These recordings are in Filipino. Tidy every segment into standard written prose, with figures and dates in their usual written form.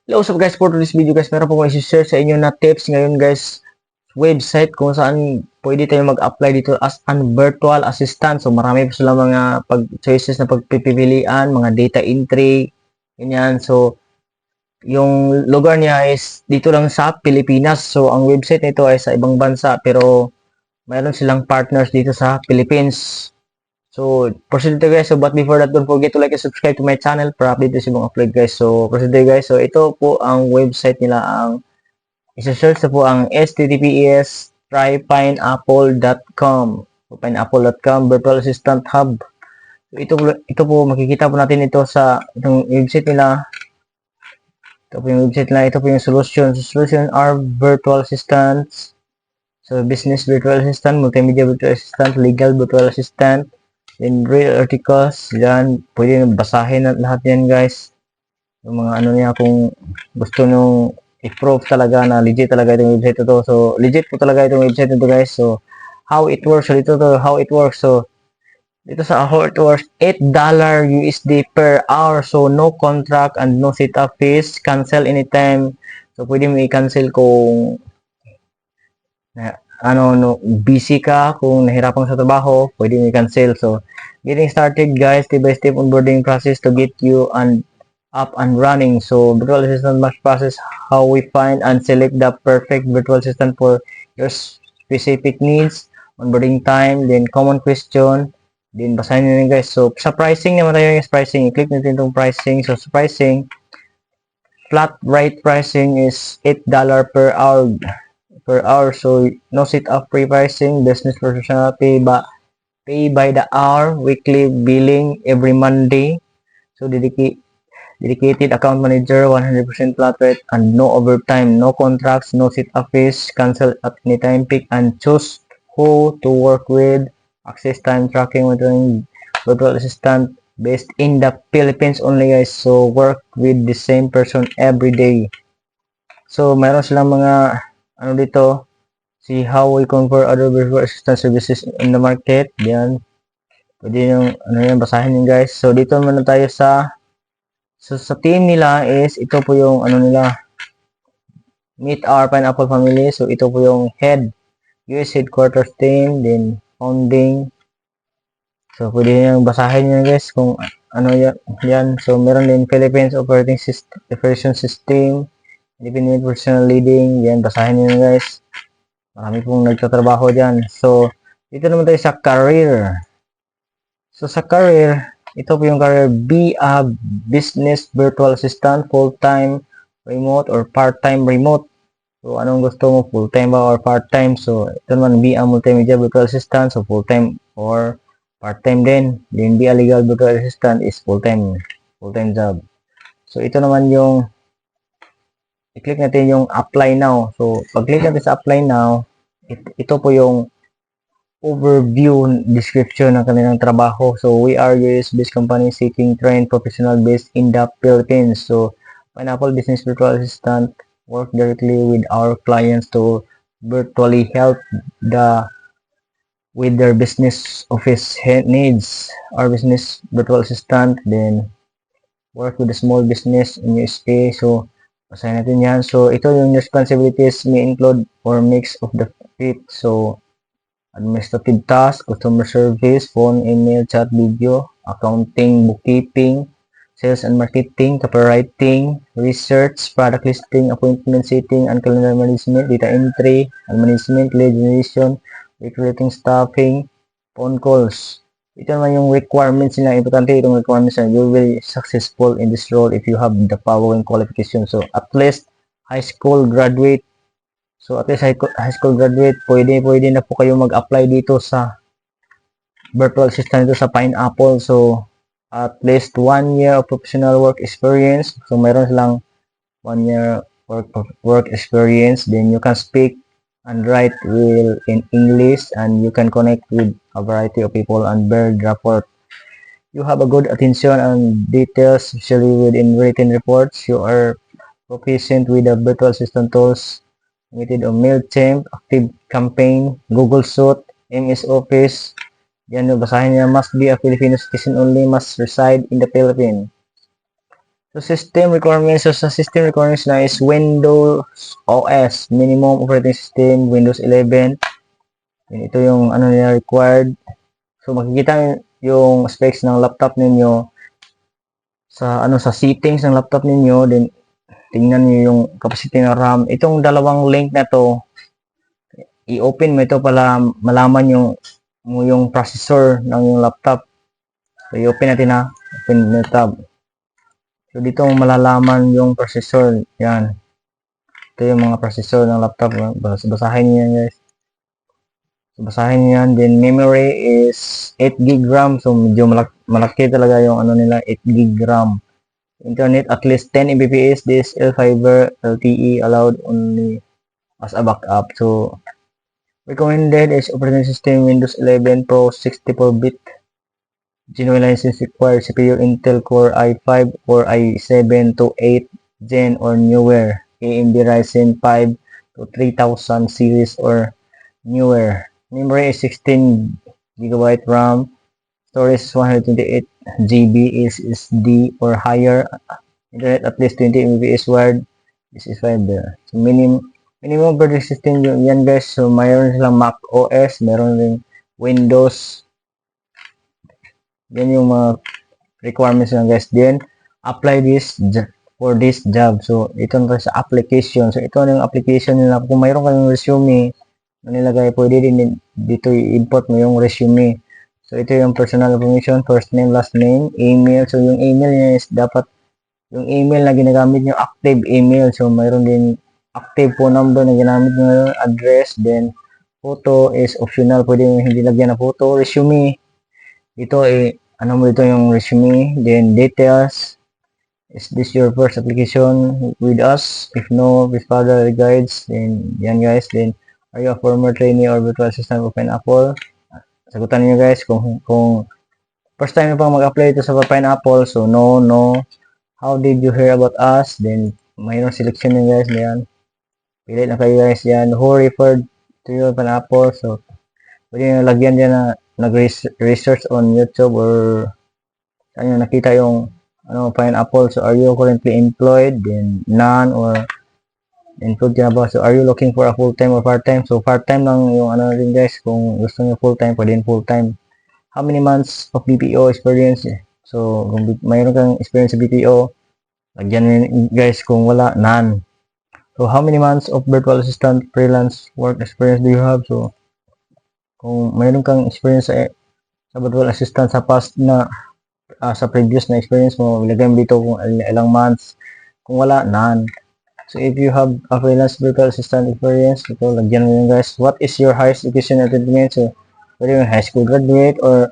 Hello, what's up guys, for today's video guys, meron po akong isi-share sa inyo na tips ngayon guys, website kung saan pwede tayo mag-apply dito as an virtual assistant. So marami po sila mga choices na pagpipilian, mga data entry, ganyan. So yung lugar niya is dito lang sa Pilipinas. So ang website nito ay sa ibang bansa pero mayroon silang partners dito sa Philippines. So, proceed to guys. So, but before that, don't forget to like and subscribe to my channel para update sa mga upload guys. So, proceed to guys. So, ito po ang website nila. Ang isa-search na po ang https trypineapple.com. So, pineapple.com Virtual Assistant Hub. So, ito po makikita po natin ito sa itong website nila. Ito po yung website nila. Ito po yung solution. So, solution are virtual assistants. So, business virtual assistant, multimedia virtual assistant, legal virtual assistant, in real articles, yan, pwede nyo basahin na lahat yan guys. Yung mga ano niya, kung gusto nyo i-prove talaga na legit talaga itong website ito. So, legit po talaga itong website ito guys. So, how it works, so dito to, how it works. So, dito sa how it works, $8 USD per hour. So, no contract and no setup fees. Cancel anytime. So, pwede mo i-cancel kung busy ka, kung nahirapan sa trabaho, pwede mo i-cancel. So, getting started guys, step-by-step onboarding process to get you up and running. So, virtual assistant must process how we find and select the perfect virtual assistant for your specific needs, onboarding time, then common question, then basahin nyo guys. So, sa pricing naman tayo yung pricing. I-click natin itong pricing. So, sa pricing, flat rate pricing is $8 per hour. So no sit up free pricing, business professional pay by the hour, weekly billing every Monday. So dedicated account manager, 100% flat rate and no overtime, no contracts, no sit up fees, cancel at any time, pick and choose who to work with, access time tracking, monitoring, virtual assistant based in the Philippines only guys. So work with the same person every day. So mayroon silang mga ano dito, see how we compare other virtual assistant services in the market. Yan. Pwede yung ano yan, basahin yun guys. So dito muna tayo sa team nila is ito po yung ano nila, Meet Our Pineapple Family. So ito po yung US headquarters team, then founding. So pwede yung basahin yun guys kung ano yan. So meron din Philippines Operation System, Independent Personal Leading. Yan, basahin nyo guys. Marami pong nagtatrabaho dyan. So, dito naman tayo sa career. So, sa career, ito po yung career. Be a business virtual assistant, full-time remote or part-time remote. So, anong gusto mo? Full-time ba or part-time? So, ito naman, be a multimedia virtual assistant. So, full-time or part-time din. Then, be a legal virtual assistant is full-time job. So, ito naman yung i-click natin yung apply now. So, pag-click natin sa apply now, ito po yung overview description ng kanilang trabaho. So, we are US-based company seeking trained professional based in the Philippines. So, Pineapple Business Virtual Assistant work directly with our clients to virtually help with their business office needs. Our business virtual assistant then work with a small business in USA. So, basahin natin yan. So, ito yung responsibilities may include or mix of the fit. So, administrative task, customer service, phone, email, chat, video, accounting, bookkeeping, sales and marketing, copywriting, research, product listing, appointment setting, and calendar management, data entry, and management, lead generation, recruiting, staffing, phone calls. Ito naman yung requirements nila. Importante itong requirements na you will be successful in this role if you have the following qualifications. So, at least high school graduate. So, at least high school graduate, pwede na po kayo mag-apply dito sa virtual assistant dito sa Pineapple. So, at least 1 year of professional work experience. So, mayroon silang 1 year work experience. Then, you can speak and write well in English and you can connect with a variety of people and build rapport. You have a good attention and details, especially within written reports. You are proficient with the virtual assistant tools limited on MailChimp, Active Campaign, Google Suite, MS Office. Yan yung basahin niya. Must be a Filipino citizen only, must reside in the Philippines. So system requirements, so sa system requirements na is Windows OS, minimum operating system, Windows 11. And ito yung ano nila required. So makikita yung specs ng laptop ninyo sa ano sa settings ng laptop ninyo, then tingnan niyo yung capacity ng RAM. Itong dalawang link na to, i-open mo ito para malaman yung processor ng yung laptop. So i-open natin ha. Open na tab. So dito malalaman yung processor. Yan. Ito yung mga processor ng laptop. Basahin niyo yan guys. So basahin niyo yan. Then memory is 8 GB RAM. So medyo malaki talaga yung ano nila 8 GB RAM. Internet at least 10 Mbps. DSL fiber LTE allowed only as a backup. So recommended is operating system Windows 11 Pro 64-bit. Genuine license required CPU Intel Core i5 or i7 to 8 Gen or newer. AMD Ryzen 5 to 3000 series or newer. Memory is 16 GB RAM. Storage is 128 GB SSD or higher. Internet at least 20 Mbps wired. This is fiber. So minimum operating system yan guys. So mayroon silang Mac OS, meron ring Windows. Yan yung mga requirements lang guys. Then, apply this for this job. So, ito na sa application. So, ito na yung application nila. Kung mayroon kayong resume na nilagay, pwede din dito i-import mo yung resume. So, ito yung personal information, first name, last name, email. So, yung email niya is dapat yung email na ginagamit nyo, active email. So, mayroon din active phone number na ginamit nyo, address, then photo is optional. Pwede yung hindi lagyan na photo, resume. Ito ano mo ito yung resume, then details. Is this your first application with us? If no, please follow the guides. Then yan guys, then are you a former trainee or virtual assistant of Pineapple? Sagutan niyo guys kung first time niyo pang mag-apply ito sa Pineapple. So no. How did you hear about us? Then mayroong selection niyo guys, yan. Pili na kayo guys yan. Who referred to your Pineapple? So pwede nyo lagyan dyan na nag-research on YouTube or saan nyo nakita yung Pineapple. So are you currently employed? Then none or employed ka na ba? So are you looking for a full-time or part-time? So part-time lang yung ano rin guys. Kung gusto nyo full-time, pwede rin full-time. How many months of BPO experience? So kung mayroon kang experience sa BPO, lagyan nyo guys. Kung wala, none. So how many months of virtual assistant freelance work experience do you have? So kung mayroon kang experience sa virtual assistant sa past na sa previous na experience mo, ilagay mo dito kung ilang months. Kung wala, none. So if you have a freelance virtual assistant experience, ito, lagyan mo yun guys. What is your highest education attainment? So, pwede yung high school graduate or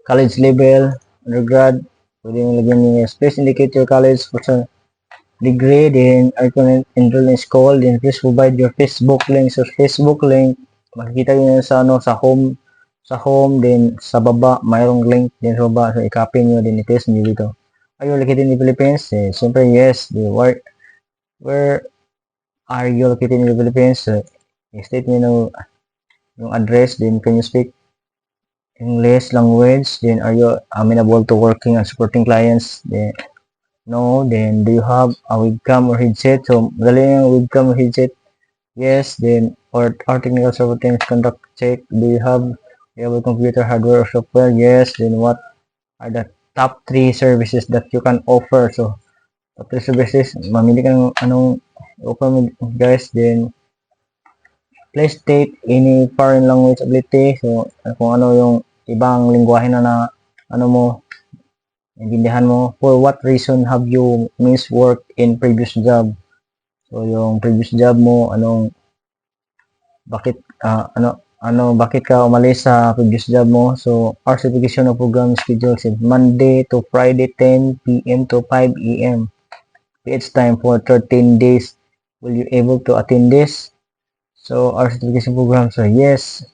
college level, undergrad. Pwede yung lagyan nyo guys. Please indicate your college person degree, then are you enrolled in school, then please provide your Facebook link. So Facebook link, makikita nyo sa home, then sa baba mayroong link din sa baba. So i-copy nyo, then i-paste nyo dito. Are you located in the Philippines? Siyempre yes. Where are you located in the Philippines? I-state nyo yung address, then can you speak English language, then are you amenable to working and supporting clients? Then no. Then do you have a webcam or headset? So madali yung webcam or headset. Yes. Then our technical support teams conduct check. Do you have computer hardware or software? Yes. Then what are the top 3 services that you can offer? So top 3 services, mamili ka ng anong offer mo guys. Then please state any foreign language ability. So kung ano yung ibang lingwahe na ano mo, intindihan mo. For what reason have you missed work in previous job? So yung previous job mo, bakit bakit ka umalis sa previous job mo? So our certification of program schedule is Monday to Friday 10 p.m. to 5 a.m. It's time for 13 days. Will you able to attend this? So our certification program, so yes.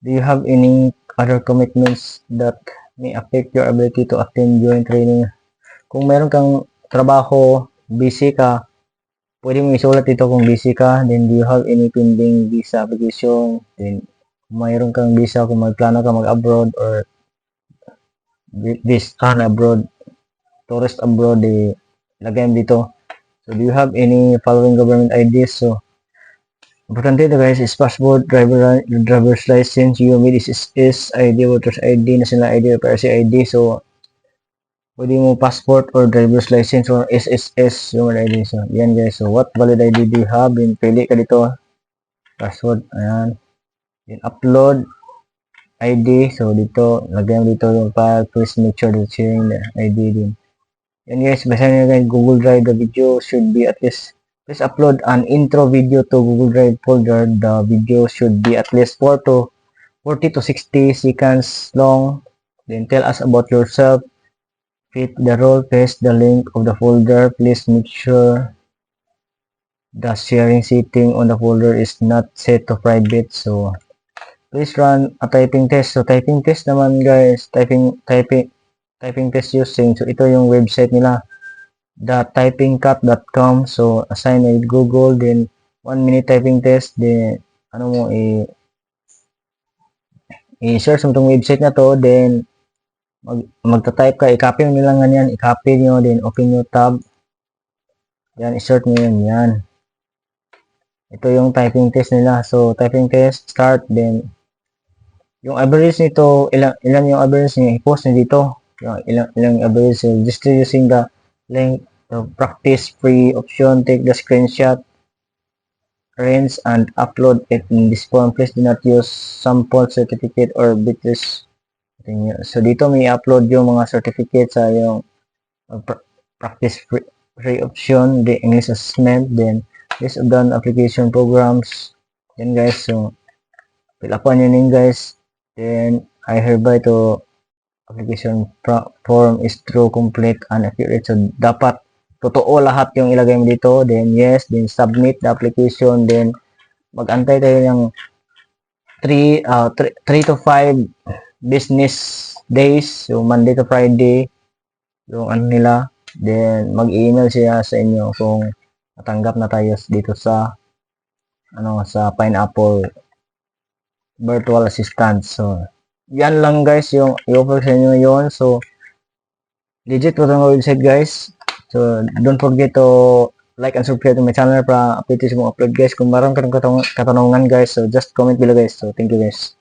Do you have any other commitments that may affect your ability to attend during training? Kung meron kang trabaho, busy ka, pwede mo isulat dito kung busy ka. Then do you have any pending visa application? Then kung mayroon kang visa, kung magplano ka mag-abroad or visa abroad, tourist abroad, lagay mo dito. So, do you have any following government IDs? So, importante ito guys is passport, driver's license, UMID, SSS, ID, voter's ID, national ID, or PRC ID. So, pwede mo passport or driver's license or SSS yung ID. So, yan guys. So, what valid ID do you have? Then, pili ka dito. Password. Ayan. Then, upload ID. So, dito, lagyan mo dito yung file. Please make sure that sharing the ID din. Yan guys, basahin nyo guys, Google Drive, the video should be at least, please upload an intro video to Google Drive folder. The video should be at least 40 to 60 seconds long. Then tell us about yourself, fit the role, paste the link of the folder. Please make sure the sharing setting on the folder is not set to private. So, please run a typing test. So, typing test naman guys, typing test using, so ito yung website nila, thetypingcat.com. So assign with Google, then 1 minute typing test, then ano mo i-search mo itong website na to, then magta-type ka, i-copy mo nilang ganyan, i-copy nyo, then open nyo tab, yan, i-search mo yan. Ito yung typing test nila. So typing test, start, then yung average nito, ilan yung average niya, i-post nyo dito. Ilang average, just using the link to practice free option, take the screenshot, rinse and upload it in this form. Please do not use sample certificate or bitters. So dito may upload yung mga certificate sa yung practice free option, the English assessment, then list of done application programs. Yan guys, so fill up on yun guys, then I hereby to application form is true, complete, and accurate. So, dapat totoo lahat yung ilagay mo dito. Then, yes. Then, submit the application. Then, mag-antay tayo ng 3 to 5 business days. So, Monday to Friday. Yung ano nila. Then, mag-email siya sa inyo kung natanggap na tayo dito sa sa Pineapple Virtual Assistant. So, yan lang guys yung i-offer sa inyo yon. So legit po itong website guys. So don't forget to like and subscribe to my channel para update sa mga upload guys. Kung meron ka ng katanungan guys, so just comment below guys. So thank you guys.